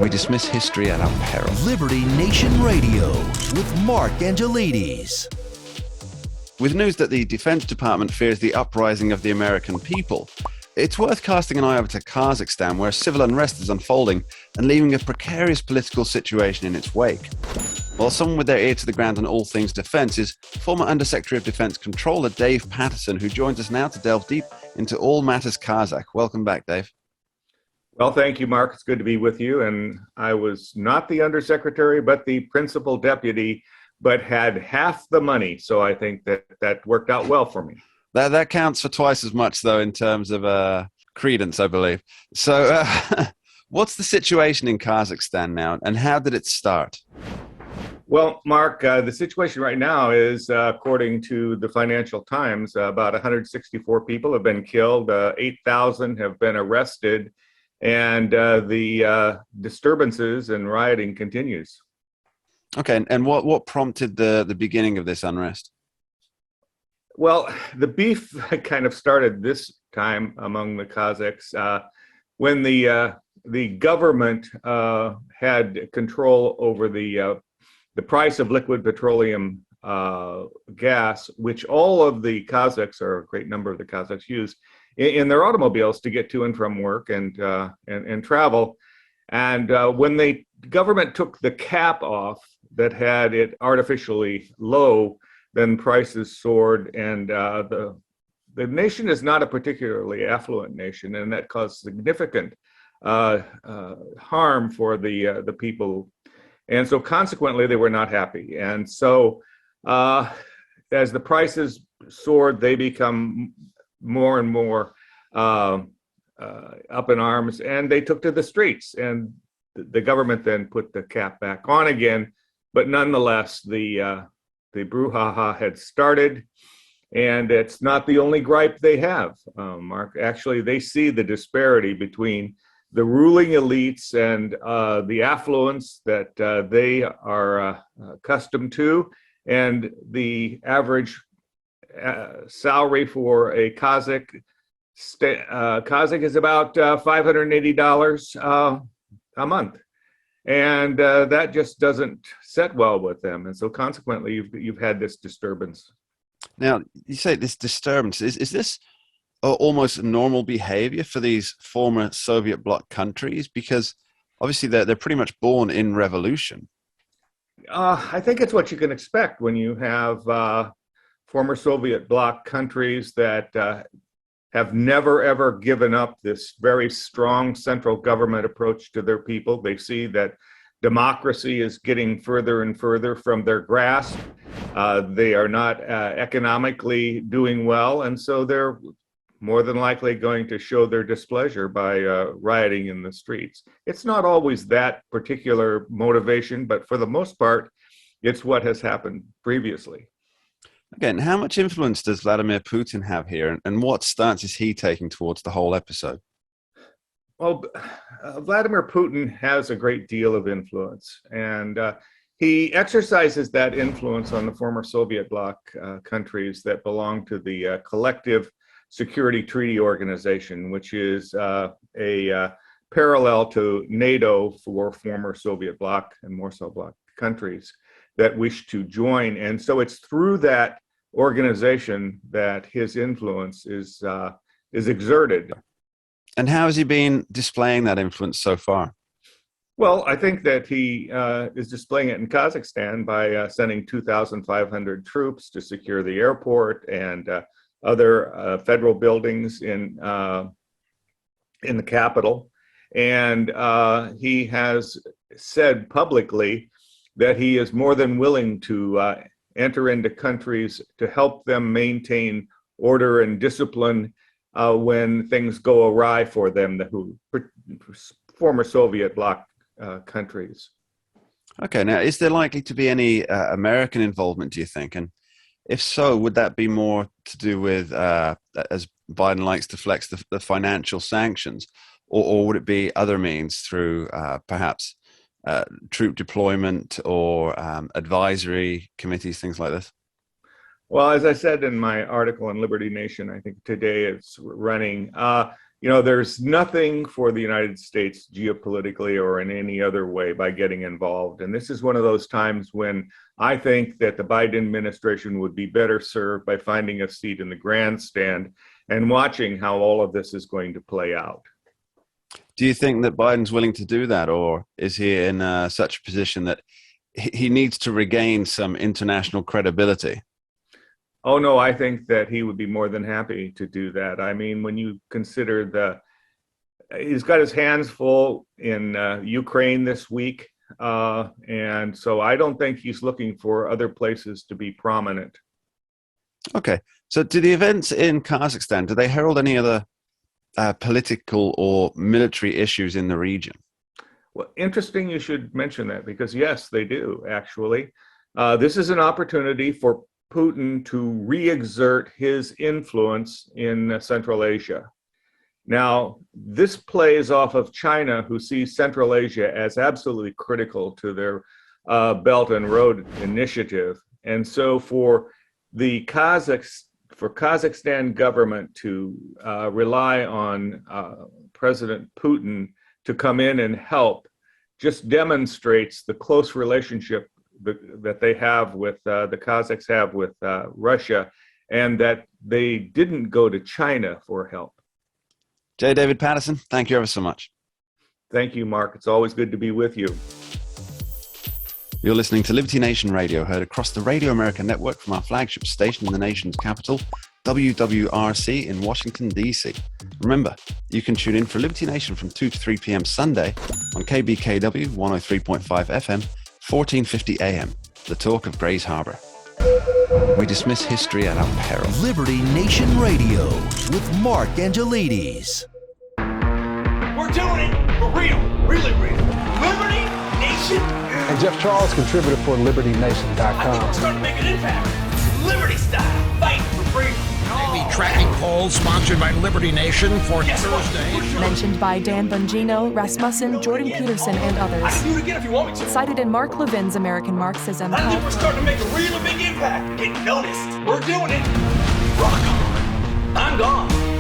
We dismiss history at our peril. Liberty Nation Radio with Mark Angelides. With news that the Defense Department fears the uprising of the American people, it's worth casting an eye over to Kazakhstan, where civil unrest is unfolding and leaving a precarious political situation in its wake. While someone with their ear to the ground on all things defense is former Undersecretary of Defense Controller Dave Patterson, who joins us now to delve deep into all matters Kazakh. Welcome back, Dave. Well, thank you, Mark. It's good to be with you. And I was not the undersecretary, but the principal deputy, but had half the money. So I think that worked out well for me. That counts for twice as much, though, in terms of credence, I believe. So what's the situation in Kazakhstan now, and how did it start? Well, Mark, the situation right now is, according to the Financial Times, about 164 people have been killed, 8,000 have been arrested, and the disturbances and rioting continues. Okay, and what prompted the beginning of this unrest? Well, the beef kind of started this time among the Kazakhs when the government had control over the price of liquid petroleum gas, which all of the Kazakhs, or a great number of the Kazakhs, use in their automobiles to get to and from work and travel. And when the government took the cap off that had it artificially low, then prices soared, and the nation is not a particularly affluent nation, and that caused significant harm for the people. And so consequently, they were not happy. And so as the prices soared, they become more and more up in arms, and they took to the streets. And the government then put the cap back on again. But nonetheless, the brouhaha had started, and it's not the only gripe they have, Mark. Actually, they see the disparity between the ruling elites and the affluence that they are accustomed to, and the average salary for a Kazakh. Kazakh is about $580 a month. And that just doesn't set well with them. And so consequently, you've had this disturbance. Now, you say this disturbance. Is this almost normal behavior for these former Soviet bloc countries? Because obviously they're pretty much born in revolution. I think it's what you can expect when you have former Soviet bloc countries that have never, ever given up this very strong central government approach to their people. They see that democracy is getting further and further from their grasp. They are not economically doing well, and so they're more than likely going to show their displeasure by rioting in the streets. It's not always that particular motivation, but for the most part, it's what has happened previously. Again, how much influence does Vladimir Putin have here, and what stance is he taking towards the whole episode? Well, Vladimir Putin has a great deal of influence, and he exercises that influence on the former Soviet bloc countries that belong to the Collective Security Treaty Organization, which is a parallel to NATO for former Soviet bloc and Warsaw bloc countries that wish to join. And so it's through that organization that his influence is exerted. And how has he been displaying that influence so far? Well, I think that he is displaying it in Kazakhstan by sending 2,500 troops to secure the airport and other federal buildings in the capital. And he has said publicly that he is more than willing to enter into countries to help them maintain order and discipline when things go awry for them, the former Soviet bloc countries. Okay, now is there likely to be any American involvement, do you think? And if so, would that be more to do with, as Biden likes to flex, the financial sanctions, or would it be other means through perhaps troop deployment or advisory committees, things like this? Well, as I said in my article in Liberty Nation, I think today it's running, there's nothing for the United States geopolitically or in any other way by getting involved. And this is one of those times when I think that the Biden administration would be better served by finding a seat in the grandstand and watching how all of this is going to play out. Do you think that Biden's willing to do that, or is he in such a position that he needs to regain some international credibility? Oh, no, I think that he would be more than happy to do that. I mean, when you consider he's got his hands full in Ukraine this week. And so I don't think he's looking for other places to be prominent. Okay. So do the events in Kazakhstan, do they herald any other political or military issues in the region? Well, interesting you should mention that, because yes, they do, actually. This is an opportunity for Putin to re-exert his influence in Central Asia. Now, this plays off of China, who sees Central Asia as absolutely critical to their Belt and Road Initiative. And so for the Kazakhstan government to rely on President Putin to come in and help just demonstrates the close relationship that they have with the Kazakhs have with Russia, and that they didn't go to China for help. J. David Patterson, thank you ever so much. Thank you, Mark. It's always good to be with you. You're listening to Liberty Nation Radio, heard across the Radio America network from our flagship station in the nation's capital, WWRC in Washington, D.C. Remember, you can tune in for Liberty Nation from 2 to 3 p.m. Sunday on KBKW 103.5 FM, 1450 AM, the talk of Grays Harbor. We dismiss history at our peril. Liberty Nation Radio with Mark Angelides. We're doing it for real, really real. Liberty Nation. And Jeff Charles, contributor for LibertyNation.com. I think we're starting to make an impact. Liberty style, fight for freedom. Daily tracking poll sponsored by Liberty Nation for Thursday. Mentioned by Dan Bongino, Rasmussen, Jordan Peterson, and I others. can do it again if you want me to. Cited in Mark Levin's American Marxism. I think we're starting to make a really big impact. Getting noticed. We're doing it. Rock on. I'm gone.